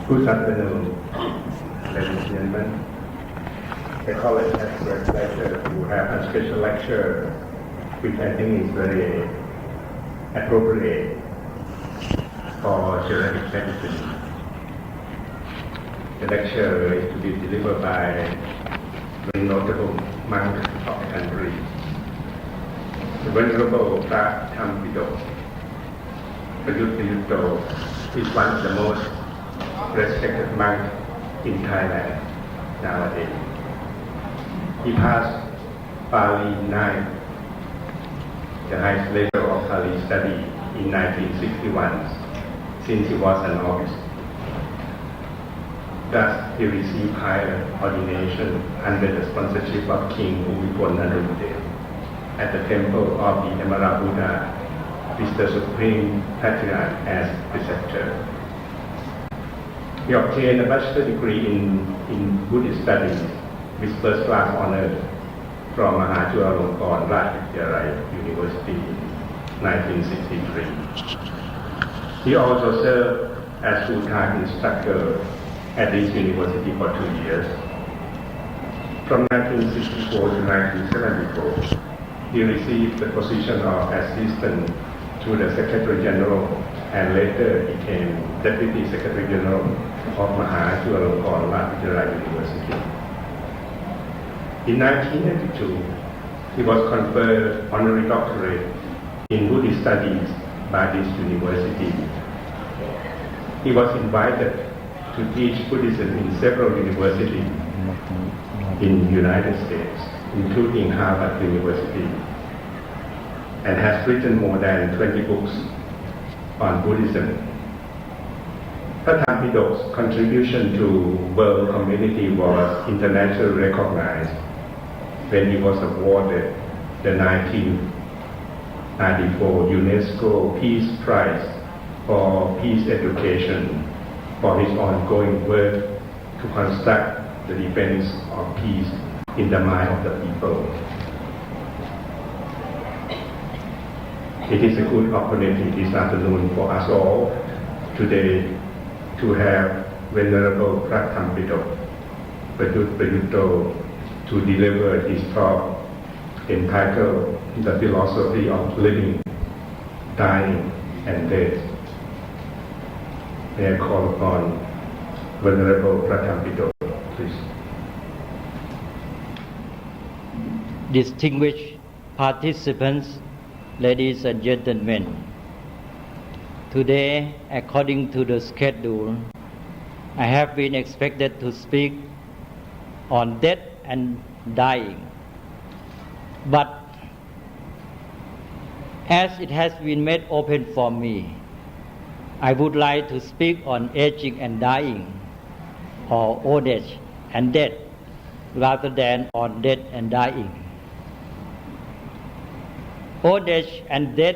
Good afternoon, ladies and gentlemen. The college has great pleasure to have a special lecture, which I think is very appropriate for Chilean medicine. The lecture is to be delivered by a very notable monk of the country, the Venerable Payutto. Payutto is one of the most respected monks in Thailand nowadays. He passed Pali 9, the highest level of Pali study, in 1961, since he was an novice. Thus, he received higher ordination under the sponsorship of King Bhumibol at the temple of the Emerald Buddha, with the Supreme Patriarch as preceptor. He obtained a bachelor degree in Buddhist studies with first-class honors from Chulalongkorn Rajvidyalaya University in 1963. He also served as full-time instructor at this university for 2 years. From 1964 to 1974, he received the position of assistant to the Secretary General and later became Deputy Secretary General of Chulalongkorn Rajvidyalaya University. In 1982, he was conferred honorary doctorate in Buddhist studies by this university. He was invited to teach Buddhism in several universities in the United States, including Harvard University, and has written more than 20 books on Buddhism. Payutto's contribution to world community was internationally recognized when he was awarded the 1994 UNESCO Peace Prize for Peace Education for his ongoing work to construct the defense of peace in the mind of the people. It is a good opportunity this afternoon for us all today to have Venerable Payutto to deliver his talk entitled The Philosophy of Living, Dying and Death. May I call upon Venerable Payutto, please. Distinguished participants, ladies and gentlemen, today, according to the schedule, I have been expected to speak on death and dying. But as it has been made open for me, I would like to speak on aging and dying, or old age and death, rather than on death and dying. Old age and death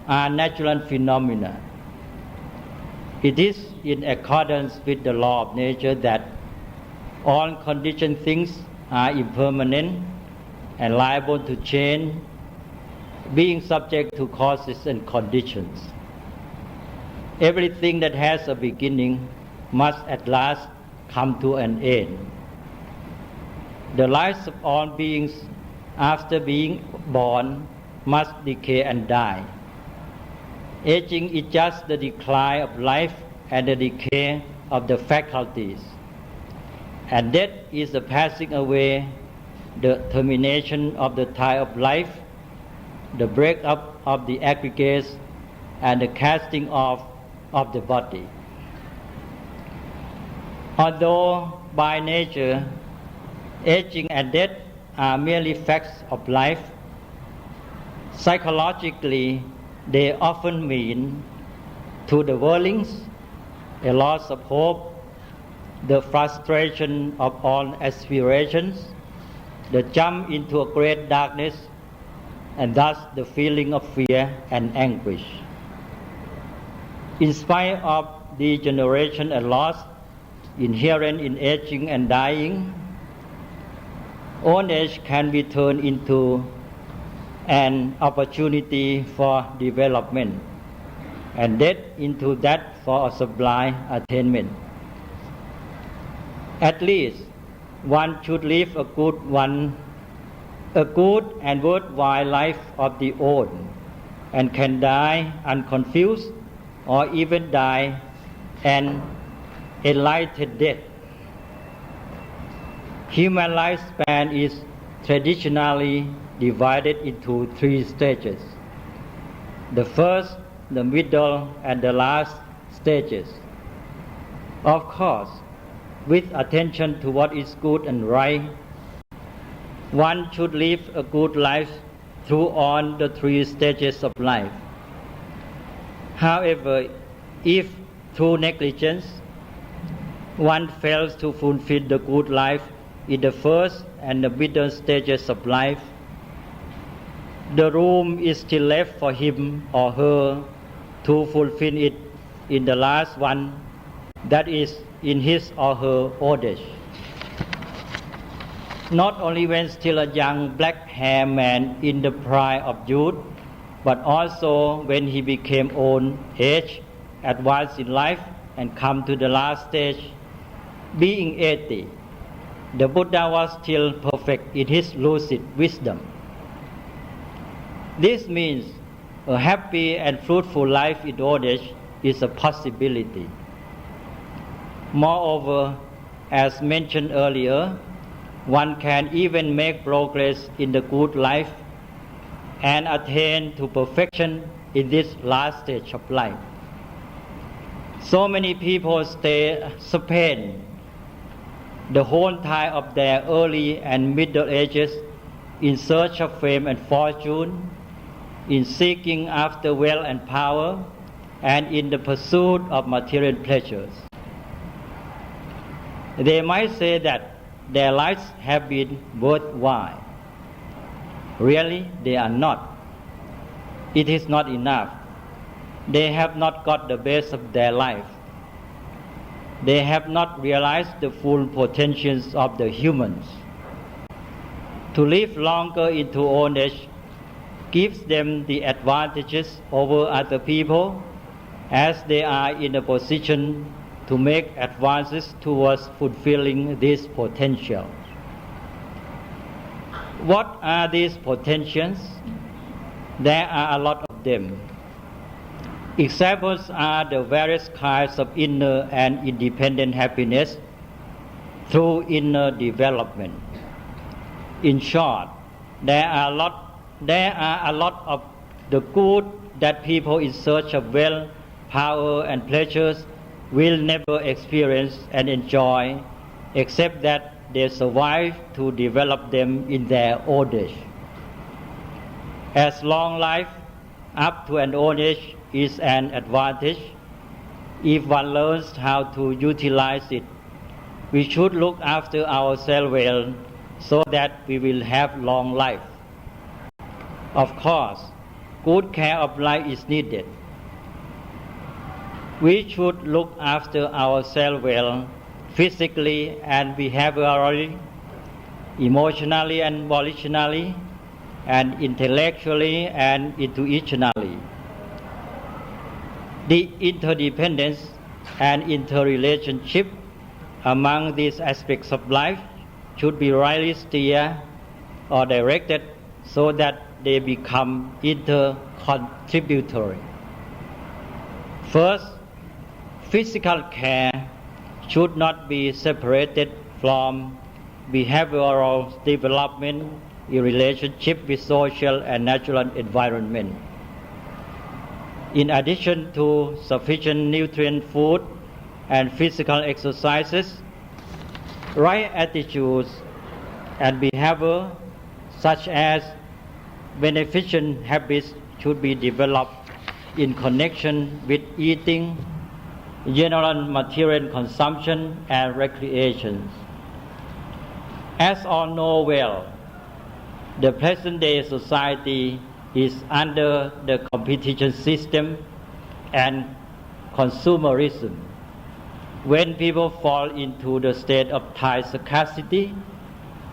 are natural phenomena. It is in accordance with the law of nature that all conditioned things are impermanent and liable to change, being subject to causes and conditions. Everything that has a beginning must at last come to an end. The lives of all beings after being born must decay and die. Aging is just the decline of life and the decay of the faculties. And death is the passing away, the termination of the tie of life, the break-up of the aggregates, and the casting off of the body. Although by nature, aging and death are merely facts of life, psychologically, they often mean to the worldlings a loss of hope, the frustration of all aspirations, the jump into a great darkness, and thus the feeling of fear and anguish. In spite of degeneration and loss inherent in aging and dying, old age can be turned into an opportunity for development, and death into that for a sublime attainment. At least one should live a good and worthwhile life of the own, and can die unconfused or even die an enlightened death. Human lifespan is traditionally divided into 3 stages: the first, the middle, and the last stages. Of course, with attention to what is good and right, one should live a good life through all the 3 stages of life. However, if through negligence one fails to fulfill the good life in the first and the middle stages of life, the room is still left for him or her to fulfill it in the last one, that is, in his or her old age. Not only when still a young black-haired man in the prime of youth, but also when he became old age, advanced in life, and come to the last stage, being 80. The Buddha was still perfect in his lucid wisdom. This means a happy and fruitful life in old age is a possibility. Moreover, as mentioned earlier, one can even make progress in the good life and attain to perfection in this last stage of life. So many people spend the whole time of their early and middle ages in search of fame and fortune, in seeking after wealth and power, and in the pursuit of material pleasures. They might say that their lives have been worthwhile. Really, they are not. It is not enough. They have not got the best of their life. They have not realized the full potentials of the humans. To live longer into old age gives them the advantages over other people, as they are in a position to make advances towards fulfilling this potential. What are these potentials? There are a lot of them. Examples are the various kinds of inner and independent happiness through inner development. In short, there are a lot of the good that people in search of wealth, power, and pleasures will never experience and enjoy, except that they survive to develop them in their old age. As long life up to an old age is an advantage, if one learns how to utilize it, we should look after ourselves well so that we will have long life. Of course, good care of life is needed. We should look after ourselves well, physically and behaviorally, emotionally and volitionally, and intellectually and intuitionally. The interdependence and interrelationship among these aspects of life should be rightly steered or directed so that they become intercontributory. First, physical care should not be separated from behavioral development in relationship with social and natural environment. In addition to sufficient nutrient food and physical exercises, right attitudes and behavior such as beneficent habits should be developed in connection with eating, general material consumption, and recreation. As all know well, the present-day society is under the competition system and consumerism. When people fall into the state of tight scarcity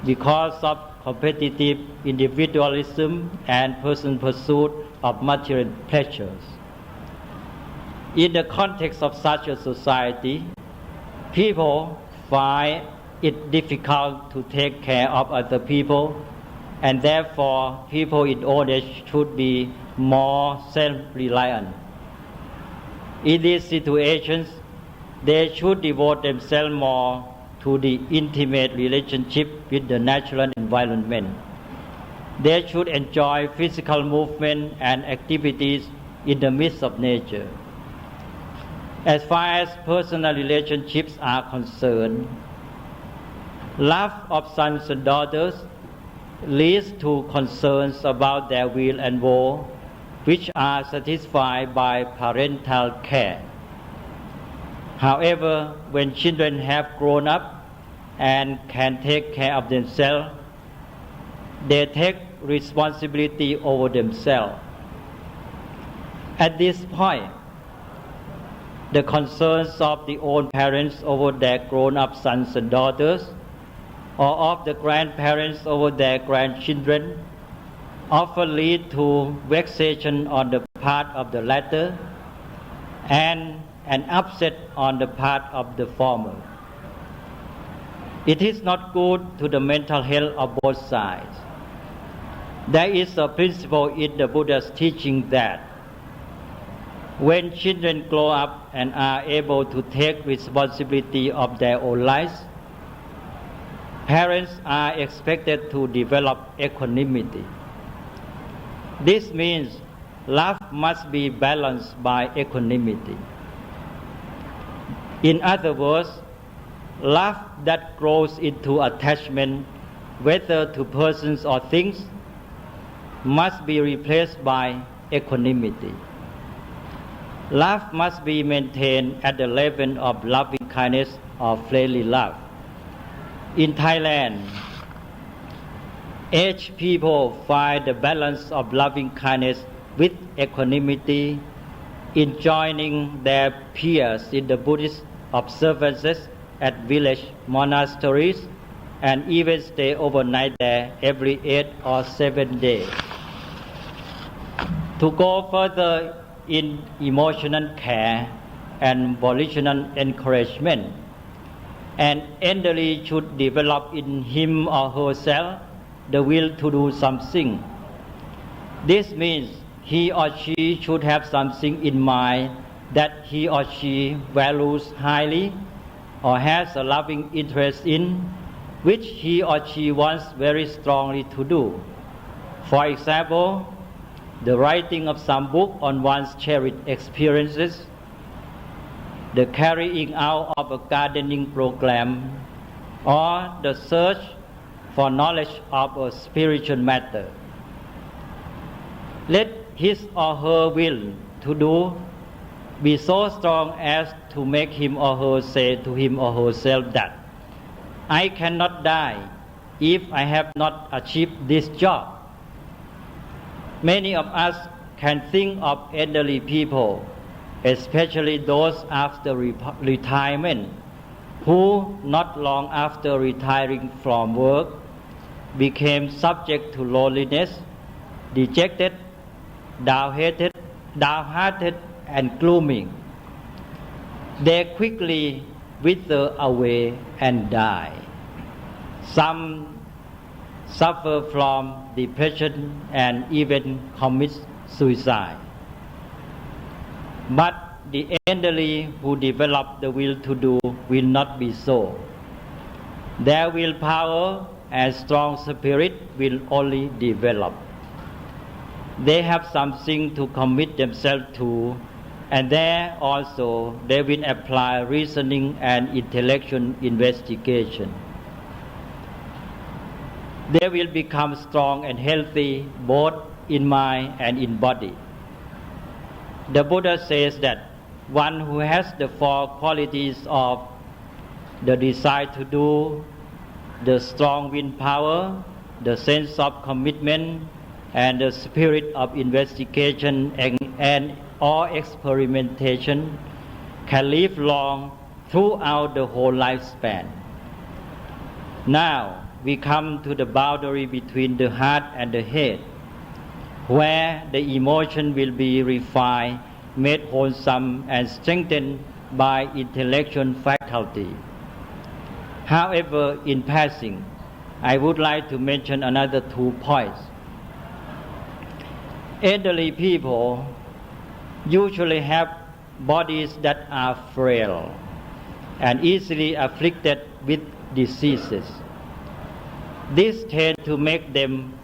because of competitive individualism and personal pursuit of material pleasures. In the context of such a society, people find it difficult to take care of other people, and therefore people in old age should be more self-reliant. In these situations, they should devote themselves more to the intimate relationship with the natural environment. They should enjoy physical movement and activities in the midst of nature. As far as personal relationships are concerned, love of sons and daughters leads to concerns about their will and woe, which are satisfied by parental care. However, when children have grown up and can take care of themselves, they take responsibility over themselves. At this point, the concerns of the own parents over their grown-up sons and daughters, or of the grandparents over their grandchildren, often lead to vexation on the part of the latter and an upset on the part of the former. It is not good to the mental health of both sides. There is a principle in the Buddha's teaching that when children grow up and are able to take responsibility of their own lives, parents are expected to develop equanimity. This means love must be balanced by equanimity. In other words, love that grows into attachment, whether to persons or things, must be replaced by equanimity. Love must be maintained at the level of loving kindness or friendly love. In Thailand, aged people find the balance of loving kindness with equanimity in joining their peers in the Buddhist observances at village monasteries and even stay overnight there every 8 or 7 days. To go further in emotional care and volitional encouragement, an elderly should develop in him or herself the will to do something. This means he or she should have something in mind that he or she values highly or has a loving interest in, which he or she wants very strongly to do. For example, the writing of some book on one's cherished experiences, the carrying out of a gardening program, or the search for knowledge of a spiritual matter. Let his or her will to do be so strong as to make him or her say to him or herself that I cannot die if I have not achieved this job. Many of us can think of elderly people, especially those after retirement, who not long after retiring from work became subject to loneliness, dejected, downhearted and gloomy. They quickly wither away and die. Some suffer from depression and even commit suicide. But the elderly who develop the will to do will not be so. Their willpower and strong spirit will only develop. They have something to commit themselves to, and there also they will apply reasoning and intellectual investigation. They will become strong and healthy both in mind and in body. The Buddha says that one who has the 4 qualities of the desire to do, the strong willpower, the sense of commitment, and the spirit of investigation and or experimentation can live long throughout the whole lifespan. Now we come to the boundary between the heart and the head, where the emotion will be refined, made wholesome and strengthened by intellectual faculty. However, in passing, I would like to mention another 2 points. Elderly people usually have bodies that are frail and easily afflicted with diseases. This tends to make them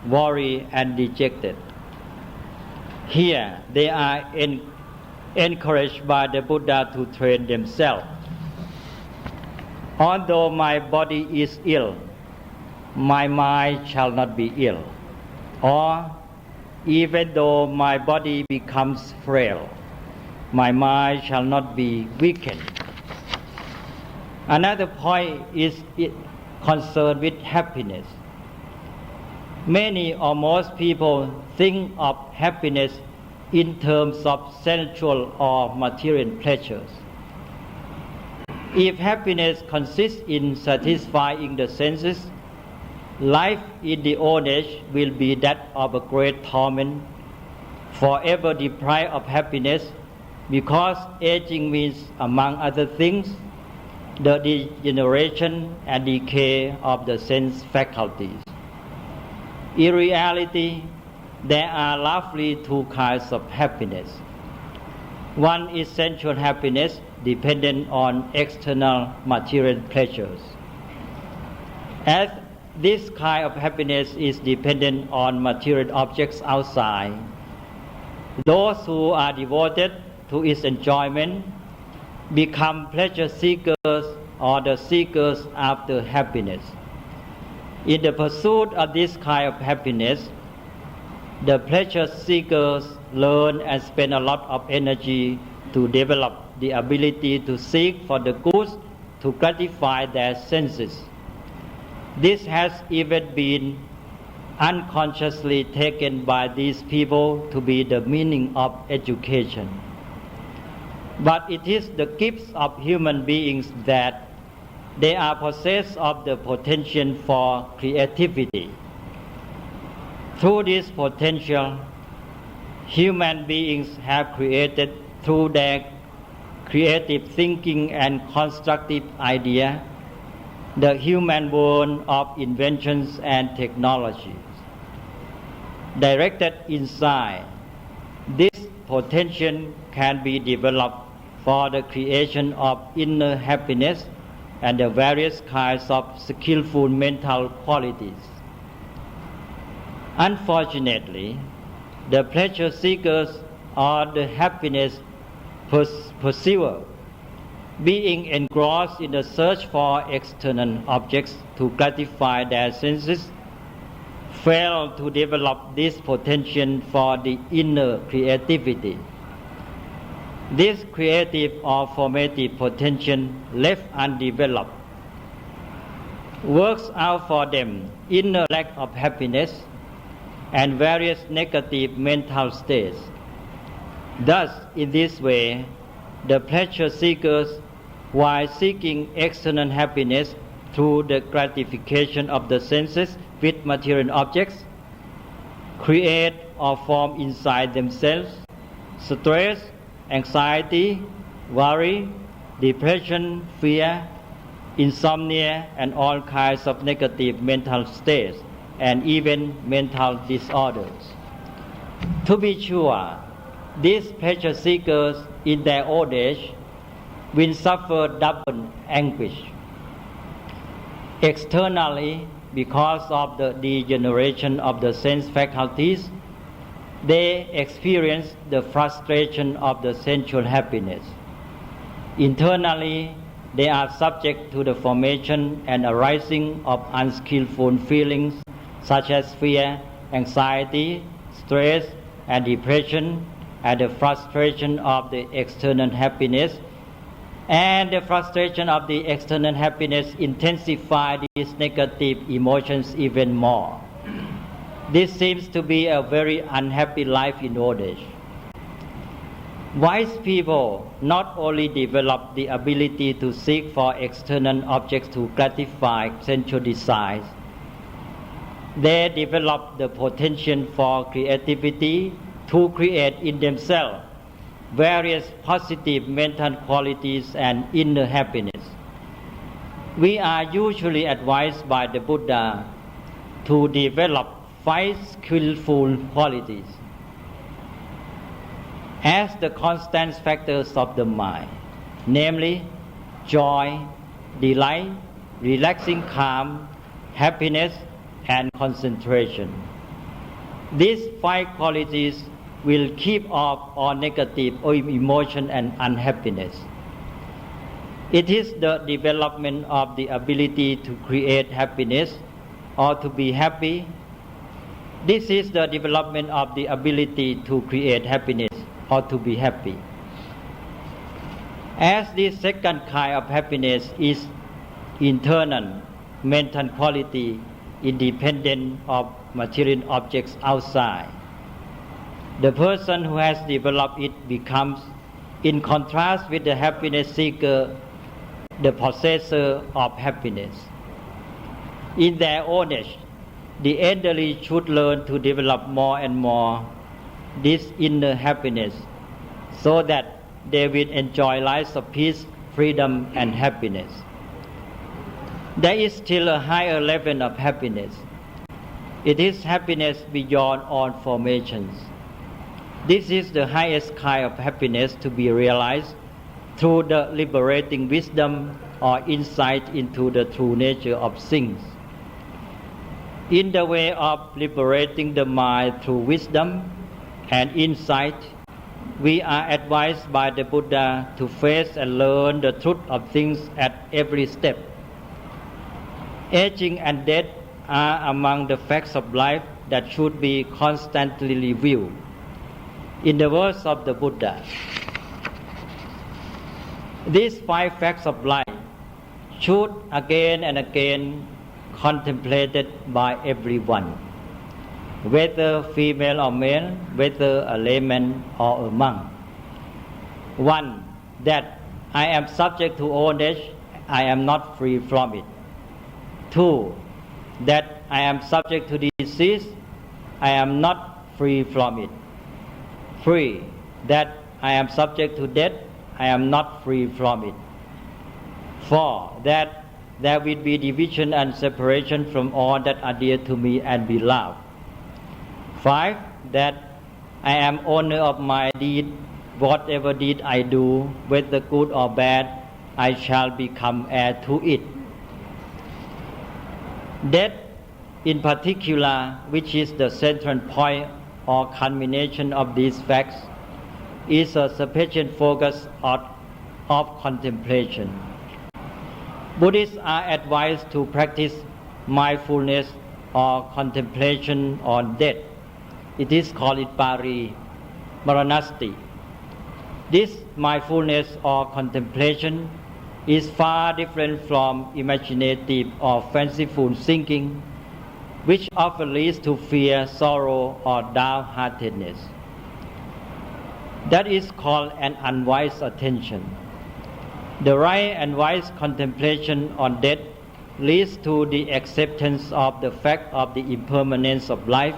worry and dejected. Here, they are encouraged by the Buddha to train themselves. Although my body is ill, my mind shall not be ill. Or, even though my body becomes frail, my mind shall not be weakened. Another point is concerned with happiness. Many or most people think of happiness in terms of sensual or material pleasures. If happiness consists in satisfying the senses, life in the old age will be that of a great torment, forever deprived of happiness, because aging means, among other things, the degeneration and decay of the sense faculties. In reality, there are roughly 2 kinds of happiness. One is sensual happiness, dependent on external material pleasures. As this kind of happiness is dependent on material objects outside, those who are devoted to its enjoyment become pleasure seekers or the seekers after happiness. In the pursuit of this kind of happiness, the pleasure seekers learn and spend a lot of energy to develop the ability to seek for the goods to gratify their senses. This has even been unconsciously taken by these people to be the meaning of education. But it is the gifts of human beings that they are possessed of the potential for creativity. Through this potential, human beings have created through their creative thinking and constructive idea the human world of inventions and technologies. Directed inside, this potential can be developed for the creation of inner happiness and the various kinds of skillful mental qualities. Unfortunately, the pleasure seekers or the happiness pursuers, being engrossed in the search for external objects to gratify their senses, fail to develop this potential for the inner creativity. This creative or formative potential left undeveloped works out for them inner lack of happiness and various negative mental states. Thus, in this way, the pleasure seekers, while seeking external happiness through the gratification of the senses with material objects, create or form inside themselves stress, anxiety, worry, depression, fear, insomnia, and all kinds of negative mental states, and even mental disorders. To be sure, these pleasure seekers in their old age will suffer double anguish. Externally, because of the degeneration of the sense faculties, they experience the frustration of the sensual happiness. Internally, they are subject to the formation and arising of unskillful feelings such as fear, anxiety, stress, and depression, and the frustration of the external happiness. And the frustration of the external happiness intensify these negative emotions even more. This seems to be a very unhappy life in old age. Wise people not only develop the ability to seek for external objects to gratify sensual desires, they develop the potential for creativity to create in themselves various positive mental qualities and inner happiness. We are usually advised by the Buddha to develop 5 skillful qualities as the constant factors of the mind, namely joy, delight, relaxing calm, happiness, and concentration. These 5 qualities will keep off all negative emotion and unhappiness. It is the development of the ability to create happiness or to be happy. This is the development of the ability to create happiness or to be happy. As this second kind of happiness is internal, mental quality, independent of material objects outside, the person who has developed it becomes, in contrast with the happiness seeker, the possessor of happiness. In their own age, the elderly should learn to develop more and more this inner happiness so that they will enjoy lives of peace, freedom, and happiness. There is still a higher level of happiness. It is happiness beyond all formations. This is the highest kind of happiness to be realized through the liberating wisdom or insight into the true nature of things. In the way of liberating the mind through wisdom and insight, we are advised by the Buddha to face and learn the truth of things at every step. Aging and death are among the facts of life that should be constantly reviewed. In the words of the Buddha, these 5 facts of life should again and again contemplated by everyone, whether female or male, whether a layman or a monk. 1. That I am subject to old age, I am not free from it. 2. That I am subject to disease, I am not free from it. 3. That I am subject to death, I am not free from it. 4. That there will be division and separation from all that are dear to me and beloved. 5. That I am owner of my deed, whatever deed I do, whether good or bad, I shall become heir to it. Death, in particular, which is the central point or culmination of these facts, is a sufficient focus of contemplation. Buddhists are advised to practice mindfulness or contemplation on death. It is called in Pali Maranasti. This mindfulness or contemplation is far different from imaginative or fanciful thinking, which often leads to fear, sorrow, or downheartedness. That is called an unwise attention. The right and wise contemplation on death leads to the acceptance of the fact of the impermanence of life,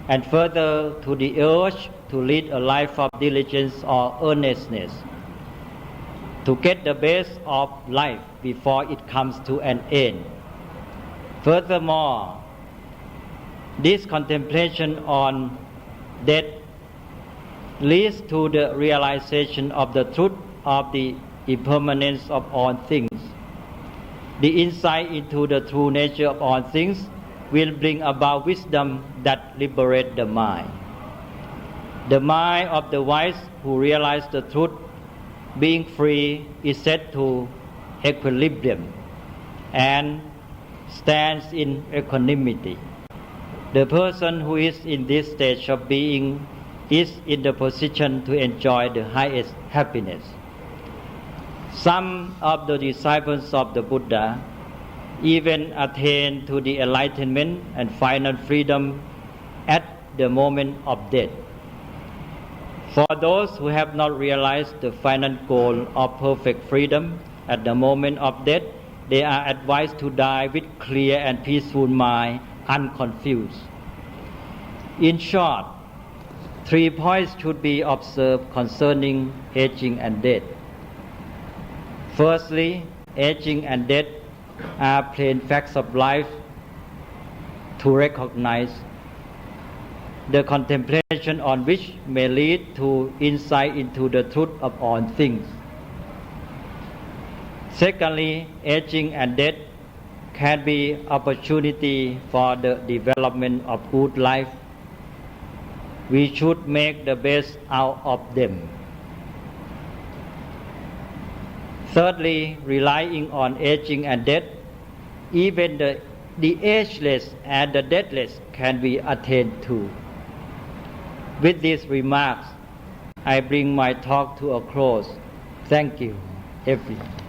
and further to the urge to lead a life of diligence or earnestness, to get the best of life before it comes to an end. Furthermore, this contemplation on death leads to the realization of the truth of the impermanence of all things. The insight into the true nature of all things will bring about wisdom that liberates the mind. The mind of the wise who realize the truth, being free, is set to equilibrium and stands in equanimity. The person who is in this stage of being is in the position to enjoy the highest happiness. Some of the disciples of the Buddha even attain to the enlightenment and final freedom at the moment of death. For those who have not realized the final goal of perfect freedom at the moment of death, they are advised to die with clear and peaceful mind, unconfused. In short, 3 points should be observed concerning aging and death. Firstly, aging and death are plain facts of life to recognize, the contemplation on which may lead to insight into the truth of all things. Secondly, aging and death can be opportunity for the development of good life. We should make the best out of them. Thirdly, relying on aging and death, even the ageless and the deathless can be attained to. With these remarks, I bring my talk to a close. Thank you, everyone.